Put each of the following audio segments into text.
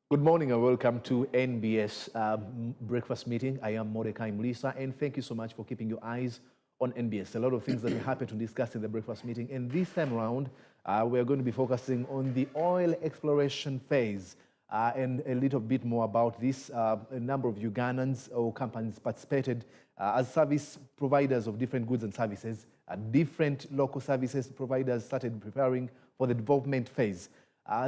Good morning and welcome to NBS breakfast meeting. I am Peter Muliisa, and thank you so much for keeping your eyes on NBS. A lot of things that we're happy to discuss in the breakfast meeting, and this time around we're going to be focusing on the oil exploration phase and a little bit more about this. A number of Ugandans or companies participated as service providers of different goods and services. Different local services providers started preparing for the development phase.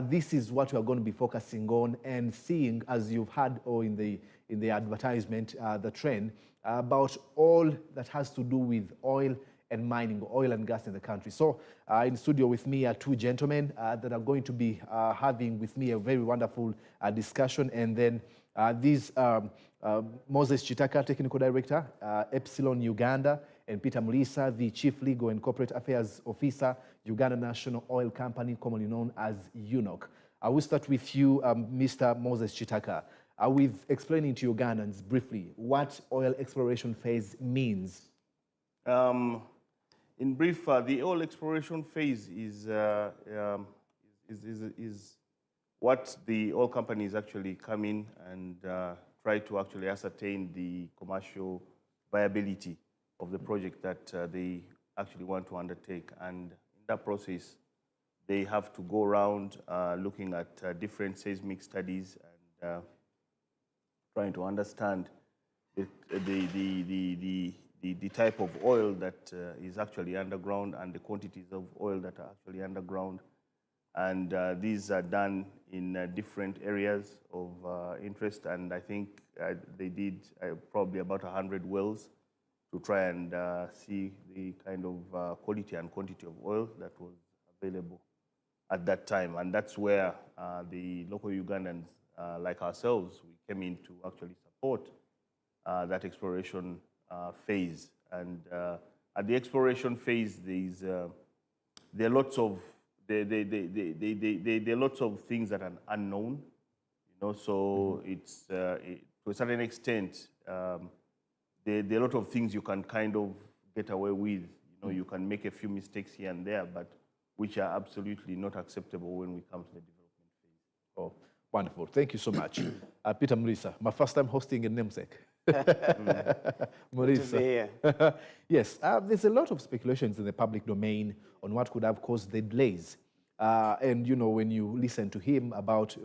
This is what we are going to be focusing on and seeing, as you've heard or in the advertisement, the trend about all that has to do with oil and mining, oil and gas in the country. So in studio with me are two gentlemen that are going to be having with me a very wonderful discussion. And then these Moses Kitaka, Technical Director, Epsilon Uganda, and Peter Muliisa, the Chief Legal and Corporate Affairs Officer, Uganda National Oil Company, commonly known as UNOC. I will start with you, Mr. Moses Kitaka, with explaining to Ugandans briefly what oil exploration phase means. In brief, the oil exploration phase is what the oil companies actually come in and try to actually ascertain the commercial viability of the project that they actually want to undertake. And in that process, they have to go around looking at different seismic studies and trying to understand the type of oil that is actually underground and the quantities of oil that are actually underground. And these are done in different areas of interest. And I think they did probably about 100 wells to try and see the kind of quality and quantity of oil that was available at that time. And that's where the local Ugandans, like ourselves, we came in to actually support that exploration phase. And at the exploration phase, there are lots of there are lots of things that are unknown, you know. So it's to a certain extent. There are a lot of things you can kind of get away with. You know, you can make a few mistakes here and there, but which are absolutely not acceptable when we come to the development phase. Oh, wonderful. Thank you so much. Peter Muliisa, my first time hosting a namesake. Muliisa. Yes, there's a lot of speculations in the public domain on what could have caused the delays. And, you know, when you listen to him about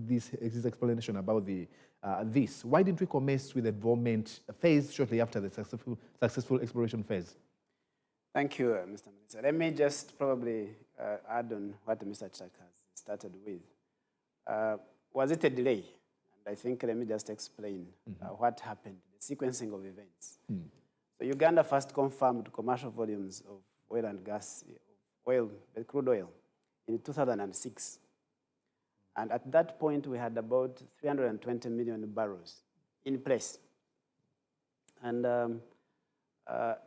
his explanation about this, why didn't we commence with the development phase shortly after the successful exploration phase? Thank you, Mr. Muliisa. Let me just probably add on what Mr. Chak has started with. Was it a delay? And I think let me just explain what happened, the sequencing of events. So Uganda first confirmed commercial volumes of oil and gas, crude oil, in 2006. And at that point, we had about 320 million barrels in place. And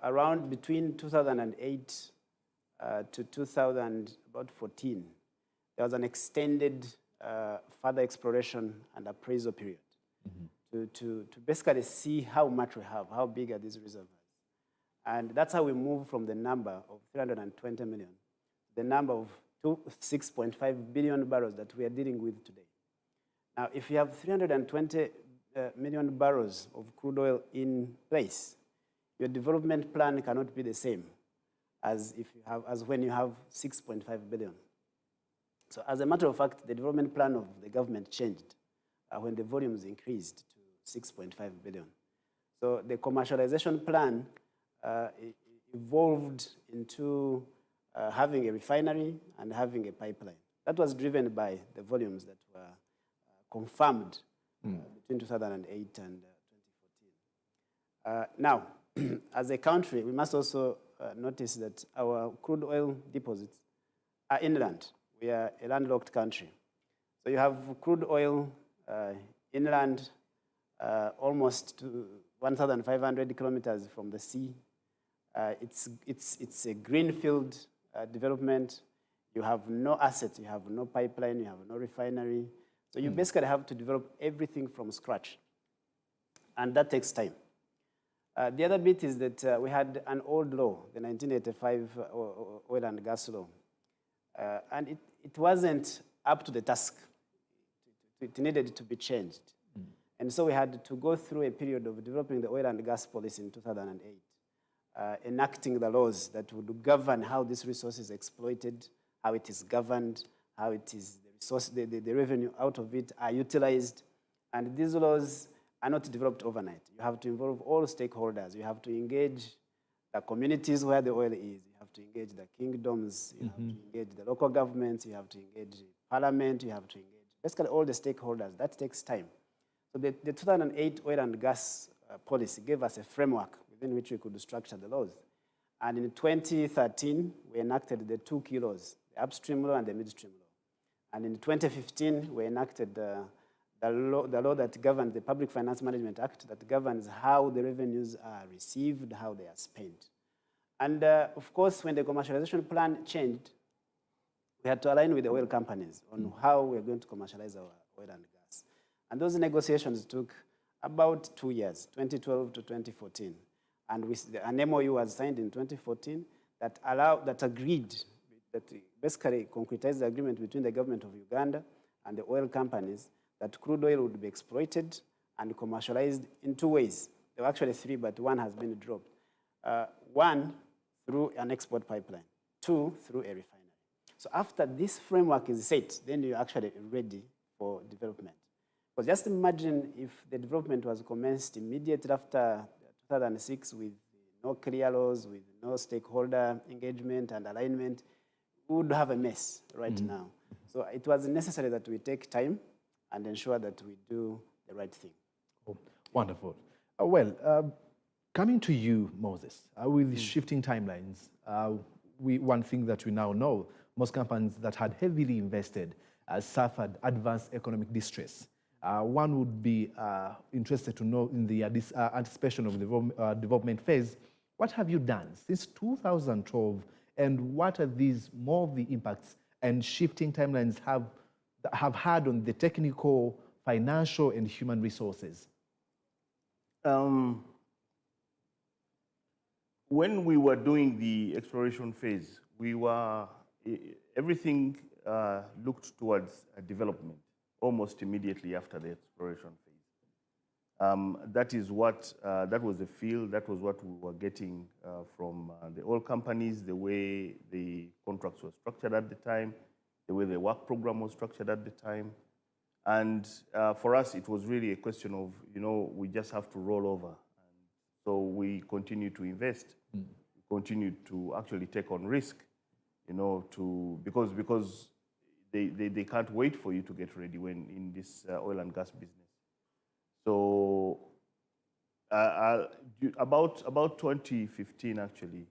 around between 2008 to 2014, there was an extended further exploration and appraisal period to basically see how much we have, how big are these reservoirs. And that's how we move from the number of 320 million to the number of 6.5 billion barrels that we are dealing with today. Now, if you have 320 million barrels of crude oil in place, your development plan cannot be the same as when you have 6.5 billion. So as a matter of fact, the development plan of the government changed when the volumes increased to 6.5 billion. So the commercialization plan evolved into having a refinery and having a pipeline. That was driven by the volumes that were confirmed between 2008 and 2014. Now, as a country, we must also notice that our crude oil deposits are inland. We are a landlocked country. So you have crude oil inland almost to 1,500 kilometers from the sea. It's a greenfield development. You have no assets, you have no pipeline, you have no refinery. So you basically have to develop everything from scratch. And that takes time. The other bit is that we had an old law, the 1985 oil and gas law. And it wasn't up to the task it needed to be changed. And so we had to go through a period of developing the oil and gas policy in 2008, enacting the laws that would govern how this resource is exploited, how it is governed, how it is the revenue out of it are utilized. And these laws are not developed overnight. You have to involve all stakeholders. You have to engage the communities where the oil is. You have to engage the kingdoms. You have to engage the local governments. You have to engage parliament. You have to engage basically all the stakeholders. That takes time. So the 2008 oil and gas policy gave us a framework within which we could structure the laws. And in 2013, we enacted the two key laws, the upstream law and the midstream law. And in 2015, we enacted the law that governs the Public Finance Management Act, that governs how the revenues are received, how they are spent. And of course, when the commercialization plan changed, we had to align with the oil companies on how we're going to commercialize our oil and gas. And those negotiations took about 2 years, 2012 to 2014. And an MOU was signed in 2014 that agreed, that basically concretized the agreement between the government of Uganda and the oil companies that crude oil would be exploited and commercialized in two ways. There were actually three, but one has been dropped. One, through an export pipeline. Two, through a refinery. So after this framework is set, then you're actually ready for development. Because just imagine if the development was commenced immediately after 2006 with no clear laws, with no stakeholder engagement and alignment, we would have a mess right now. So it was necessary that we take time and ensure that we do the right thing. Oh, wonderful. Coming to you, Moses, with shifting timelines, one thing that we now know, most companies that had heavily invested suffered adverse economic distress. One would be interested to know, in the anticipation of the development phase, what have you done since 2012, and what are more of the impacts and shifting timelines have had on the technical, financial, and human resources? When we were doing the exploration phase, everything looked towards development almost immediately after the exploration phase. That was the feel, that was what we were getting from the oil companies, the way the contracts were structured at the time, the way the work program was structured at the time. And for us, it was really a question of, we just have to roll over. And so we continue to invest, we continue to actually take on risk, because they can't wait for you to get ready when in this oil and gas business. So about 2015, actually,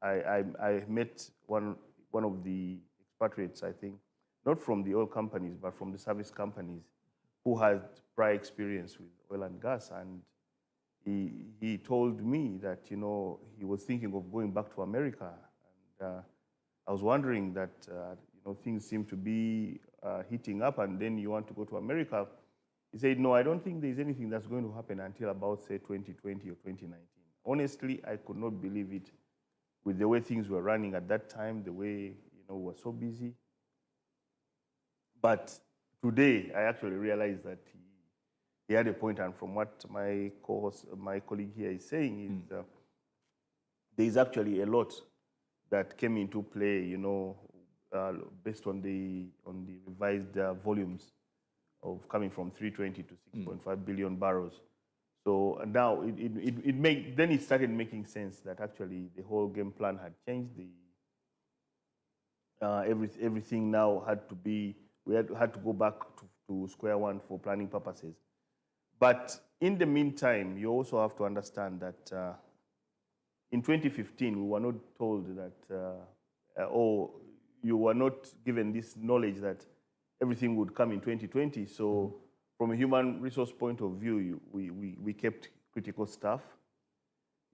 I met one of the expatriates, I think, not from the oil companies, but from the service companies, who had prior experience with oil and gas. And he told me that, he was thinking of going back to America. And I was wondering that, things seem to be heating up, and then you want to go to America. He said, no, I don't think there's anything that's going to happen until about, say, 2020 or 2019. Honestly, I could not believe it with the way things were running at that time, the way, we were so busy. But today, I actually realized that he had a point, and from what my colleague here is saying, is there is actually a lot that came into play, based on the revised volumes of coming from 320 to 6.5 billion barrels. So now then it started making sense that actually the whole game plan had changed. Everything now had to be, we had to go back to square one for planning purposes. But in the meantime, you also have to understand that in 2015, we were not told that, you were not given this knowledge that everything would come in 2020. So from a human resource point of view, we kept critical staff,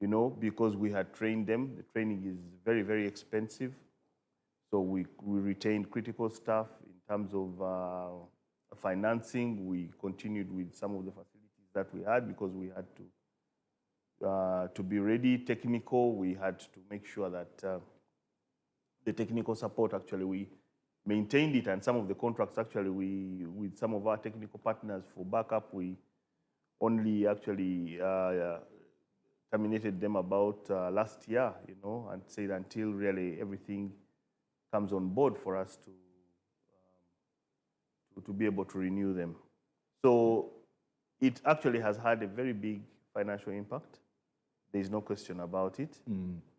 because we had trained them. The training is very, very expensive. So we retained critical staff in terms of financing. We continued with some of the facilities that we had because we had to be ready. Technical, we had to make sure that the technical support, actually, maintained it, and some of the contracts actually with some of our technical partners for backup, we only actually terminated them about last year, and said until really everything comes on board for us to be able to renew them. So it actually has had a very big financial impact. There is no question about it.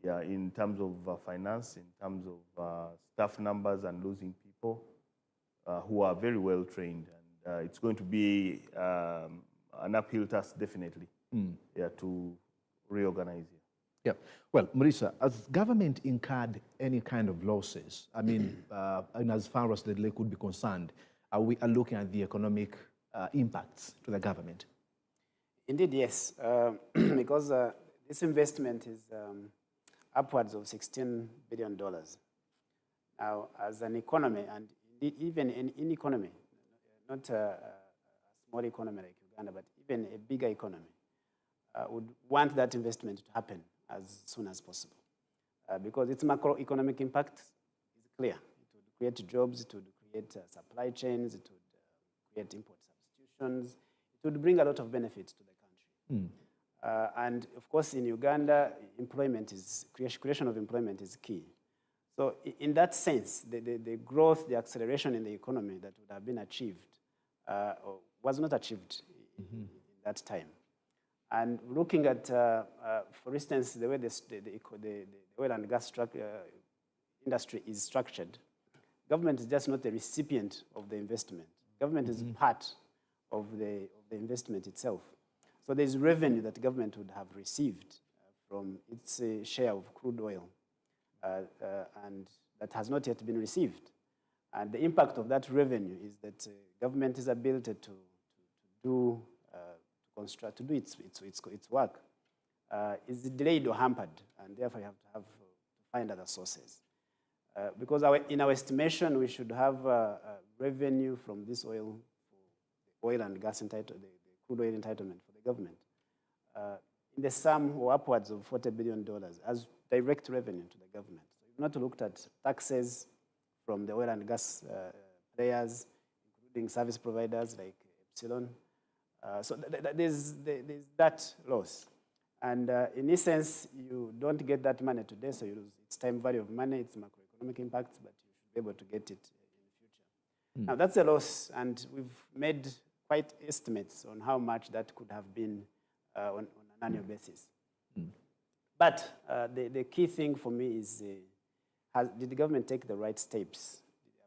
Yeah, in terms of finance, in terms of staff numbers and losing people who are very well trained. And it's going to be an uphill task, definitely, yeah, to reorganize here. Yeah. Well, Muliisa, has government incurred any kind of losses? I mean, and as far as the delay could be concerned, we are looking at the economic impacts to the government? Indeed, yes, because this investment is upwards of $16 billion. Now, as an economy, and even in economy, not a small economy like Uganda, but even a bigger economy, would want that investment to happen as soon as possible. Because its macroeconomic impact is clear. It would create jobs, it would create supply chains, it would create import substitutions. It would bring a lot of benefits to the country. And of course, in Uganda, creation of employment is key. So in that sense, the growth, the acceleration in the economy that would have been achieved was not achieved in that time. And looking at, for instance, the way the oil and gas industry is structured, government is just not the recipient of the investment. Government is part of the investment itself. So there's revenue that government would have received from its share of crude oil, and that has not yet been received. And the impact of that revenue is that government's ability to do its work is delayed or hampered, and therefore you have to find other sources. Because in our estimation, we should have revenue from this oil, the oil and gas the crude oil entitlement for the government, in the sum or upwards of $40 billion as direct revenue to the government. So you've not looked at taxes from the oil and gas players, including service providers like Epsilon. So there's that loss. And in essence, you don't get that money today, so you lose its time value of money, its macroeconomic impacts, but you should be able to get it in the future. Now, that's a loss, and we've made quite estimates on how much that could have been on an annual basis. But the key thing for me is, did the government take the right steps?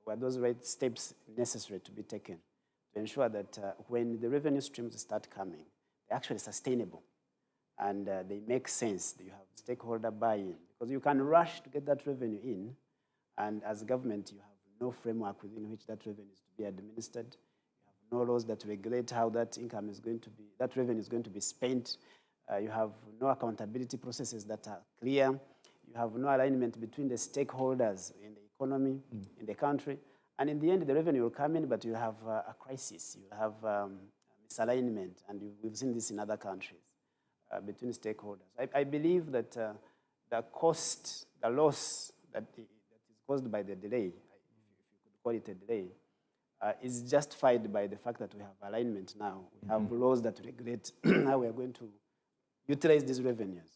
Were those right steps necessary to be taken to ensure that when the revenue streams start coming, they're actually sustainable and they make sense? You have stakeholder buy-in, because you can rush to get that revenue in, and as a government, you have no framework within which that revenue is to be administered. You have no laws that regulate how that income is going to be, that revenue is going to be spent. You have no accountability processes that are clear. You have no alignment between the stakeholders in the economy, in the country. And in the end, the revenue will come in, but you have a crisis. You have misalignment, and we've seen this in other countries between stakeholders. I believe that the cost, the loss that is caused by the delay, if you could call it a delay, is justified by the fact that we have alignment now. We have laws that regulate how we are going to utilize these revenues.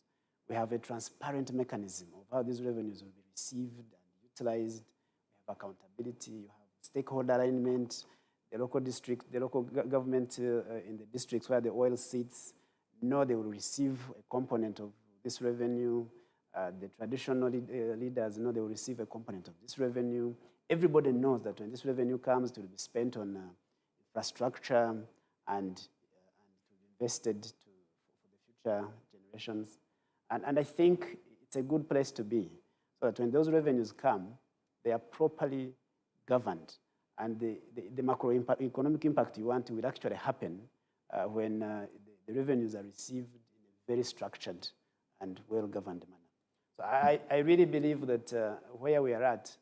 We have a transparent mechanism of how these revenues will be received and utilized. We have accountability. You have stakeholder alignment. The local government in the districts where the oil sits know they will receive a component of this revenue. The traditional leaders know they will receive a component of this revenue. Everybody knows that when this revenue comes, it will be spent on infrastructure and to be invested for the future generations. And I think it's a good place to be, so that when those revenues come, they are properly governed. And the macroeconomic impact you want will actually happen when the revenues are received in a very structured and well-governed manner. So I really believe that where we are at is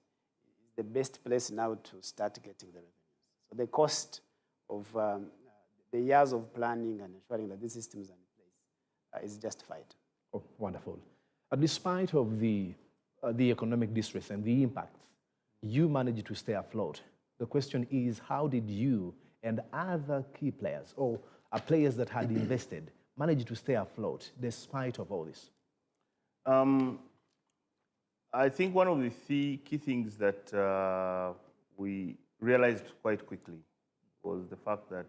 the best place now to start getting the revenues. So the cost of the years of planning and ensuring that these systems are in place is justified. Oh, wonderful. Despite of the economic distress and the impacts, you managed to stay afloat. The question is, how did you and other key players or players that had invested manage to stay afloat despite of all this? I think one of the key things that we realized quite quickly was the fact that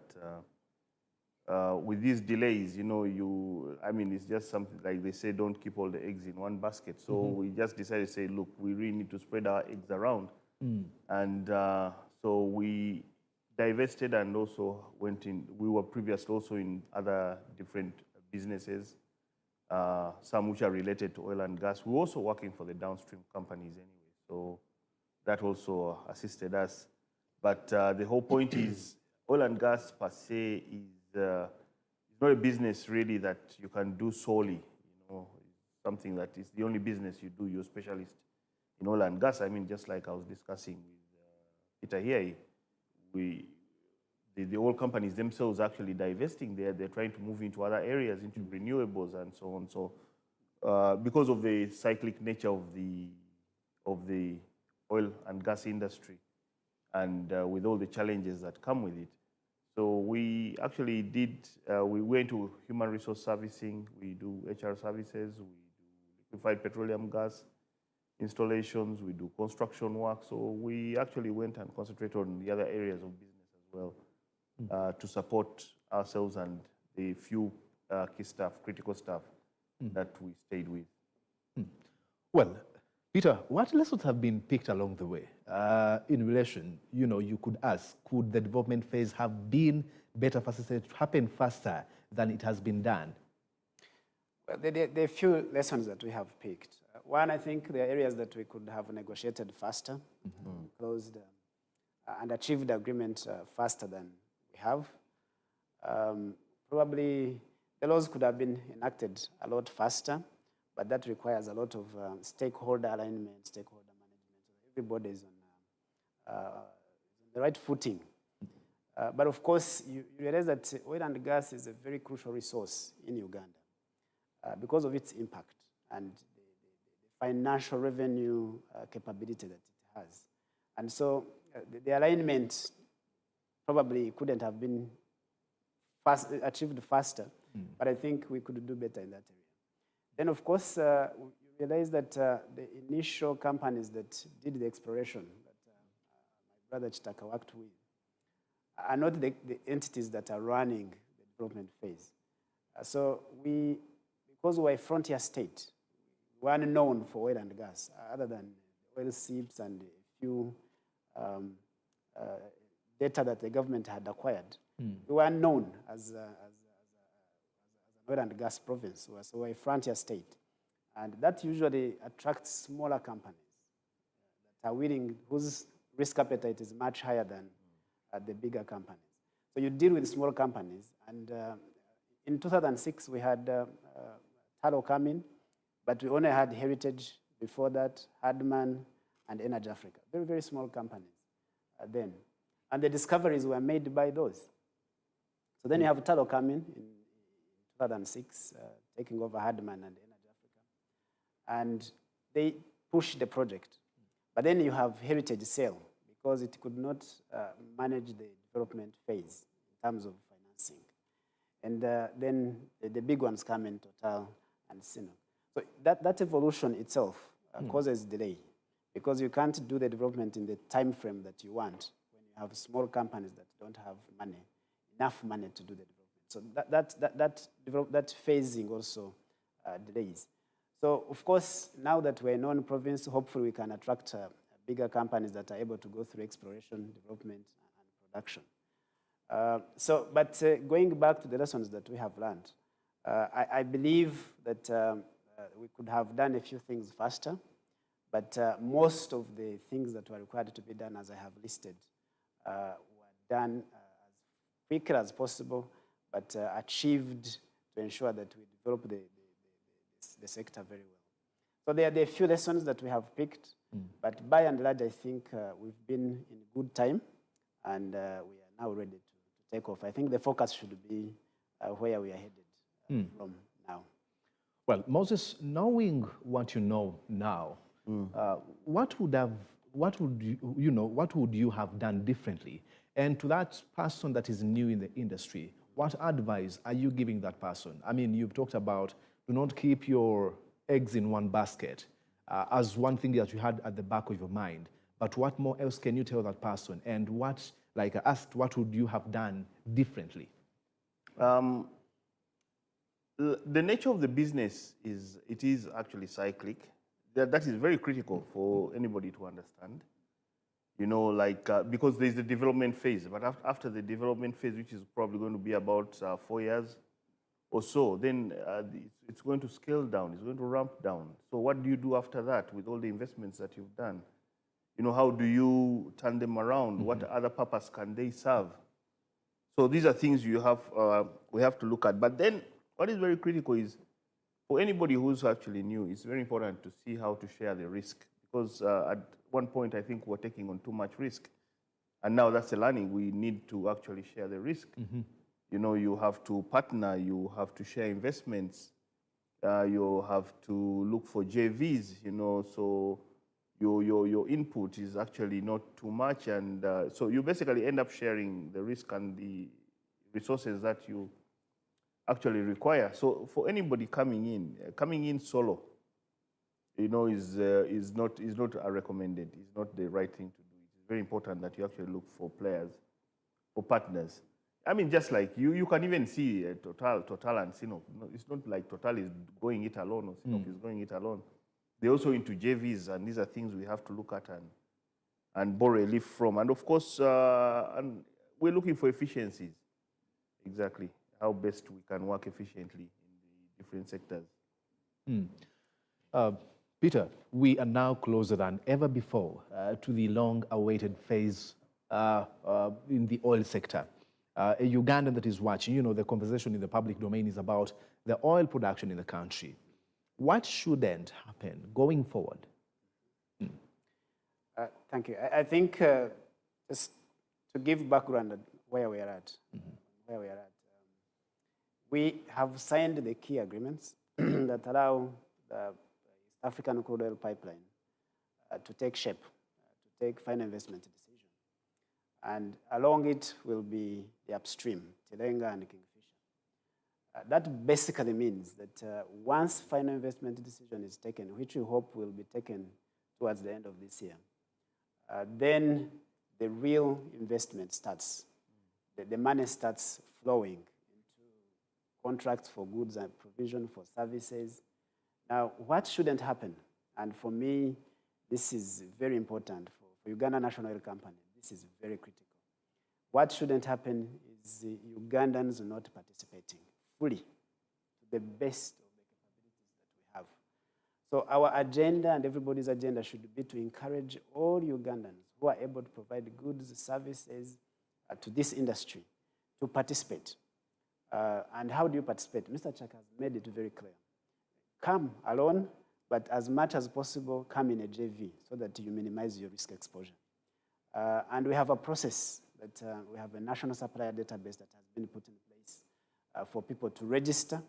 with these delays, it's just something like they say, don't keep all the eggs in one basket. So we just decided to say, look, we really need to spread our eggs around. And so we divested and also went in. We were previously also in other different businesses, some which are related to oil and gas. We were also working for the downstream companies anyway, so that also assisted us. But the whole point is, oil and gas per se is not a business really that you can do solely. It's something that is the only business you do. You're a specialist in oil and gas. I mean, just like I was discussing with Peter here, the oil companies themselves actually divesting there. They're trying to move into other areas, into renewables and so on. So because of the cyclic nature of the oil and gas industry, and with all the challenges that come with it, so we actually we went to human resource servicing, we do HR services, we do liquefied petroleum gas installations, we do construction work. So we actually went and concentrated on the other areas of business as well, to support ourselves and the few key staff, critical staff that we stayed with. Well, Peter, what lessons have been picked along the way in relation, you could ask, could the development phase have been better facilitated, happen faster than it has been done? Well, there are a few lessons that we have picked. One, I think there are areas that we could have negotiated faster, closed and achieved agreement faster than we have. Probably the laws could have been enacted a lot faster, but that requires a lot of stakeholder alignment, stakeholder management. So everybody is on the right footing. But of course, you realize that oil and gas is a very crucial resource in Uganda because of its impact and the financial revenue capability that it has. And so the alignment probably couldn't have been achieved faster, but I think we could do better in that area. Then, of course, you realize that the initial companies that did the exploration that my brother Kitaka worked with are not the entities that are running the development phase. So because we're a frontier state, we're unknown for oil and gas, other than oil seeps and a few data that the government had acquired. We were unknown as an oil and gas province, so we're a frontier state. And that usually attracts smaller companies that are willing, whose risk appetite is much higher than the bigger companies. So you deal with small companies. And in 2006, we had Talo come in, but we only had Heritage before that, Hardman, and Energy Africa. Very, very small companies then. And the discoveries were made by those. So then you have Talo come in 2006, taking over Hardman and Energy Africa. And they pushed the project. But then you have Heritage sale, because it could not manage the development phase in terms of financing. And then the big ones come in, Total and Sinnoh. So that evolution itself causes delay, because you can't do the development in the time frame that you want when you have small companies that don't have enough money to do the development. So that phasing also delays. So of course, now that we're a known province, hopefully we can attract bigger companies that are able to go through exploration, development, and production. But going back to the lessons that we have learned, I believe that we could have done a few things faster, but most of the things that were required to be done, as I have listed, were done as quickly as possible, but achieved to ensure that we develop the sector very well. So there are a few lessons that we have picked, but by and large, I think we've been in good time, and we are now ready to take off. I think the focus should be where we are headed from now. Well, Moses, knowing what you know now, what what would what would you have done differently? And to that person that is new in the industry, what advice are you giving that person? I mean, you've talked about do not keep your eggs in one basket as one thing that you had at the back of your mind. But what more else can you tell that person? And what, like I asked, what would you have done differently? The nature of the business is, it is actually cyclic. That is very critical for anybody to understand. You know, like, because there's the development phase, but after the development phase, which is probably going to be about 4 years or so, then it's going to scale down, it's going to ramp down. So what do you do after that with all the investments that you've done? You know, how do you turn them around? Mm-hmm. What other purpose can they serve? So these are things we have to look at. But then what is very critical is, for anybody who's actually new, it's very important to see how to share the risk. Because at one point, I think we're taking on too much risk. And now that's a learning. We need to actually share the risk. Mm-hmm. You know, you have to partner, you have to share investments, you have to look for JVs, you know, so your input is actually not too much. And so you basically end up sharing the risk and the resources that you actually require. So for anybody coming in solo, you know, is not recommended. It's not the right thing to do. It's very important that you actually look for players, for partners. I mean, just like you can even see Total and Sinop. It's not like Total is going it alone or Sinop is going it alone. They're also into JVs, and these are things we have to look at and borrow a leaf from. And of course, and we're looking for efficiencies. Exactly. How best we can work efficiently in the different sectors. Peter, we are now closer than ever before to the long-awaited phase in the oil sector. A Ugandan that is watching, you know, the conversation in the public domain is about the oil production in the country. What shouldn't happen going forward? Thank you. I think just to give background at where we are at, we have signed the key agreements that allow the East African crude oil pipeline to take shape, to take final investment decision. And along it will be the upstream, Tilenga and Kingfisher. That basically means that once final investment decision is taken, which we hope will be taken towards the end of this year, then the real investment starts. The money starts flowing into contracts for goods and provision for services. Now, what shouldn't happen, and for me, this is very important for Uganda National Oil Company, this is very critical. What shouldn't happen is the Ugandans not participating fully to the best of the capabilities that we have. So our agenda and everybody's agenda should be to encourage all Ugandans who are able to provide goods, services to this industry to participate. And how do you participate? Mr. Chaka has made it very clear. Come alone, but as much as possible, come in a JV so that you minimize your risk exposure. And we have a process that we have a national supplier database that has been put in place for people to register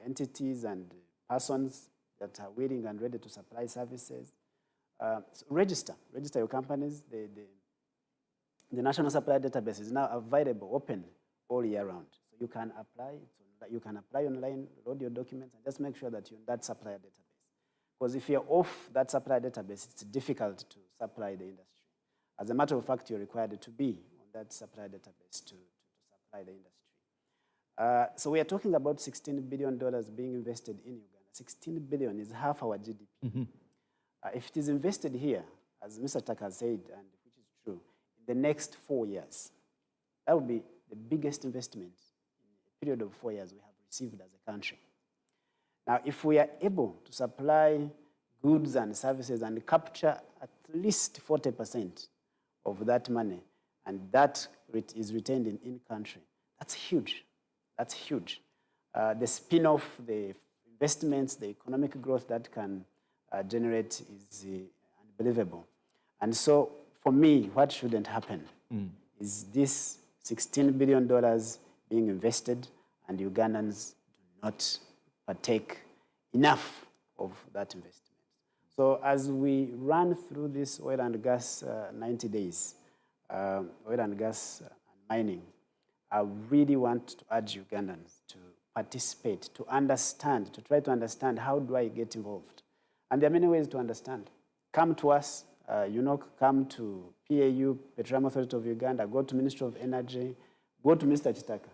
entities and persons that are willing and ready to supply services. So register your companies. The national supplier database is now available, open all year round. So you can apply. You can apply online, load your documents, and just make sure that you're in that supplier database. Because if you're off that supplier database, it's difficult to supply the industry. As a matter of fact, you're required to be on that supplier database to supply the industry. So we are talking about $16 billion being invested in Uganda. 16 billion is half our GDP. Mm-hmm. If it is invested here, as Mr. Taka said, and which is true, in the next 4 years, that would be the biggest investment in a period of 4 years we have received as a country. Now, if we are able to supply goods and services and capture at least 40% of that money, and that is retained in country, that's huge. That's huge. The spin-off, the investments, the economic growth that can generate is unbelievable. And so, for me, what shouldn't happen is this $16 billion being invested, and Ugandans do not partake enough of that investment. So as we run through this oil and gas 90 days, oil and gas mining, I really want to urge Ugandans to participate, to understand, to try to understand how do I get involved. And there are many ways to understand. Come to us, UNOC, come to PAU, Petroleum Authority of Uganda, go to Ministry of Energy, go to Mr. Kitaka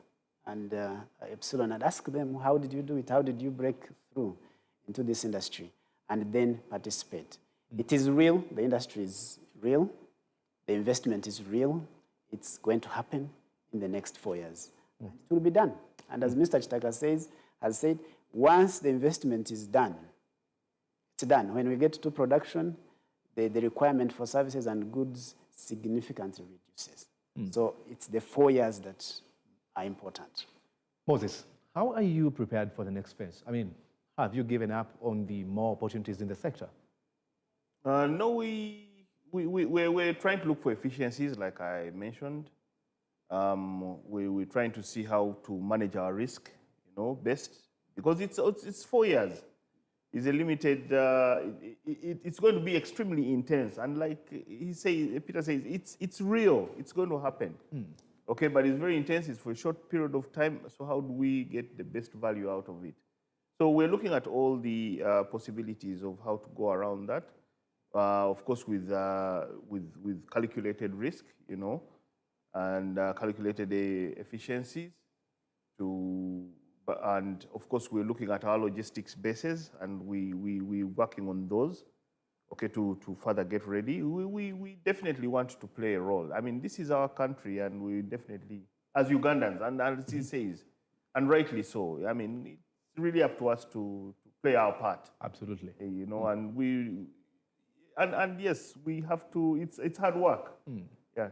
and Epsilon and ask them, how did you do it? How did you break through into this industry? And then participate. It is real, the industry is real, the investment is real, it's going to happen in the next 4 years. And it will be done. And as Mr. Kitaka has said, once the investment is done, it's done. When we get to production, the requirement for services and goods significantly reduces. So it's the 4 years that are important. Moses, how are you prepared for the next phase? I mean, have you given up on the more opportunities in the sector? No, we're trying to look for efficiencies, like I mentioned. We're trying to see how to manage our risk, best, because it's 4 years. It's a limited. It's going to be extremely intense, and like Peter says, it's real. It's going to happen. Okay, but it's very intense. It's for a short period of time. So how do we get the best value out of it? So we're looking at all the possibilities of how to go around that. Of course, with calculated risk, and calculated efficiencies. And of course, we're looking at our logistics bases, and we're working on those. Okay, to further get ready. We definitely want to play a role. I mean, this is our country, and we definitely, as Ugandans, and as he says, and rightly so. I mean, it's really up to us to play our part. Absolutely. And yes, we have to. It's hard work. Yeah.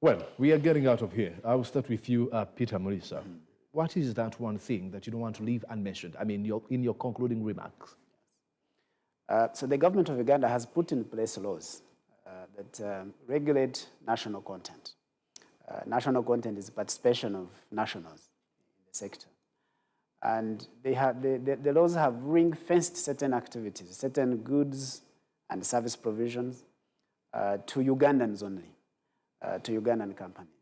Well, we are getting out of here. I will start with you, Peter Muliisa. What is that one thing that you don't want to leave unmentioned? I mean, in your concluding remarks. So the government of Uganda has put in place laws that regulate national content. National content is participation of nationals in the sector. And the laws have ring-fenced certain activities, certain goods and service provisions to Ugandans only, to Ugandan companies.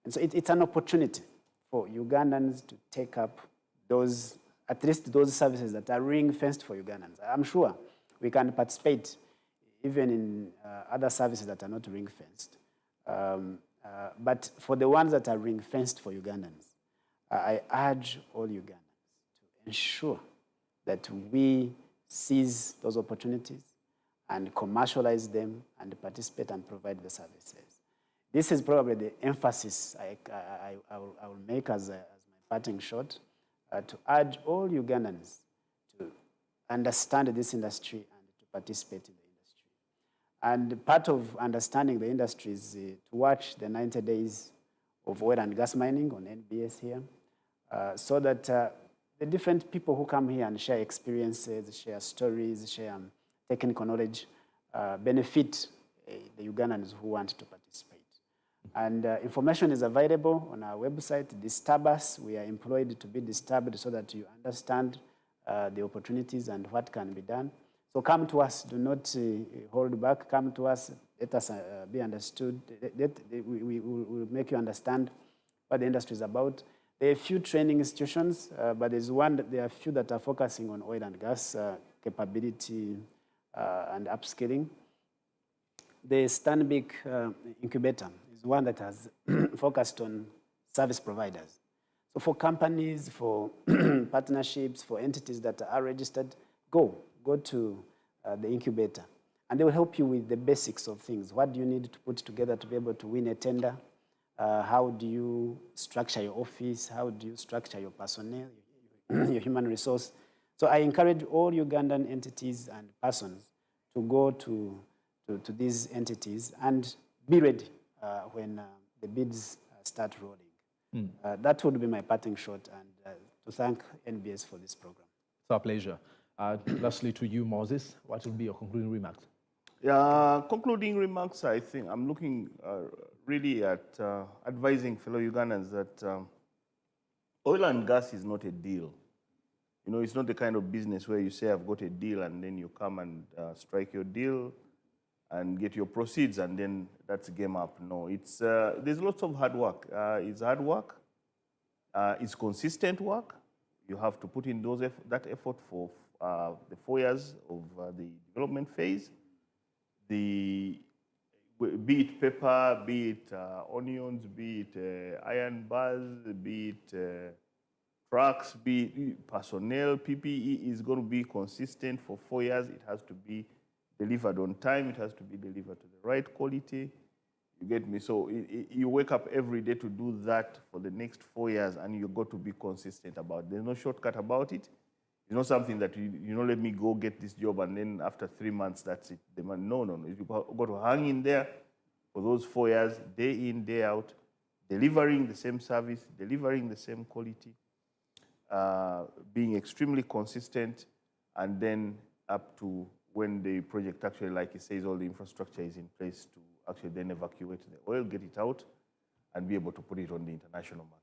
And so it's an opportunity for Ugandans to take up those, at least those services that are ring-fenced for Ugandans. I'm sure we can participate even in other services that are not ring-fenced. But for the ones that are ring-fenced for Ugandans, I urge all Ugandans to ensure that we seize those opportunities and commercialize them and participate and provide the services. This is probably the emphasis I will make as my parting shot, to urge all Ugandans to understand this industry and to participate in the industry. And part of understanding the industry is to watch the 90 days of oil and gas mining on NBS here, so that the different people who come here and share experiences, share stories, share technical knowledge, benefit the Ugandans who want to participate. And information is available on our website, Disturb Us. We are employed to be disturbed so that you understand the opportunities and what can be done. So come to us, do not hold back. Come to us, let us be understood. We will make you understand what the industry is about. There are a few training institutions, but there are a few that are focusing on oil and gas capability and upskilling. The Stanbic incubator is one that has focused on service providers. So for companies, for partnerships, for entities that are registered, go to the incubator. And they will help you with the basics of things. What do you need to put together to be able to win a tender? How do you structure your office? How do you structure your personnel, your human resource? So I encourage all Ugandan entities and persons to go to these entities and be ready when the bids start rolling. That would be my parting shot, and to thank NBS for this program. It's our pleasure. Lastly, to you, Moses, what will be your concluding remarks? Concluding remarks, I think I'm looking really at advising fellow Ugandans that oil and gas is not a deal. You know, it's not the kind of business where you say, I've got a deal, and then you come and strike your deal and get your proceeds, and then that's game up. No, it's, there's lots of hard work. It's hard work. It's consistent work. You have to put in that effort for the 4 years of the development phase. Be it paper, be it onions, be it iron bars, be it trucks, be it personnel, PPE is going to be consistent for 4 years. It has to be delivered on time. It has to be delivered to the right quality. You get me? So you wake up every day to do that for the next 4 years, and you've got to be consistent about it. There's no shortcut about it. It's not something that, you know, let me go get this job, and then after 3 months, that's it. No. You've got to hang in there for those 4 years, day in, day out, delivering the same service, delivering the same quality, being extremely consistent, and then up to when the project actually, like it says, all the infrastructure is in place to actually then evacuate the oil, get it out, and be able to put it on the international market.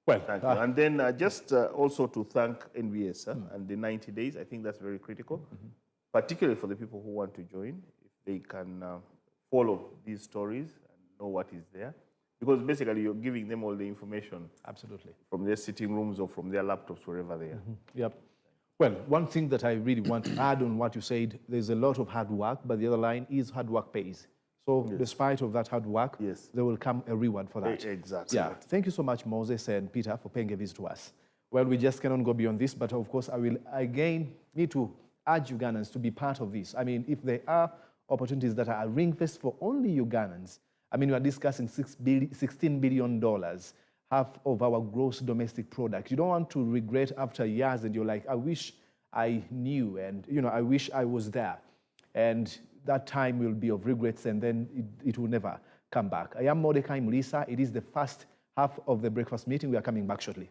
Well, thank you. And then just also to thank NBS and the 90 days. I think that's very critical, particularly for the people who want to join, if they can follow these stories and know what is there. Because basically you're giving them all the information. Absolutely. From their sitting rooms or from their laptops, wherever they are. Yep. Well, one thing that I really want to add on what you said, there's a lot of hard work, but the other line is hard work pays. So despite of that hard work, there will come a reward for that. Exactly. Yeah. Thank you so much, Moses and Peter, for paying a visit to us. Well, we just cannot go beyond this, but of course, I will again need to urge Ugandans to be part of this. I mean, if there are opportunities that are ring-fenced for only Ugandans, I mean, we are discussing $16 billion, half of our gross domestic product. You don't want to regret after years and you're like, I wish I knew, and you know, I wish I was there. And that time will be of regrets, and then it will never come back. I am Peter Muliisa. It is the first half of the breakfast meeting. We are coming back shortly.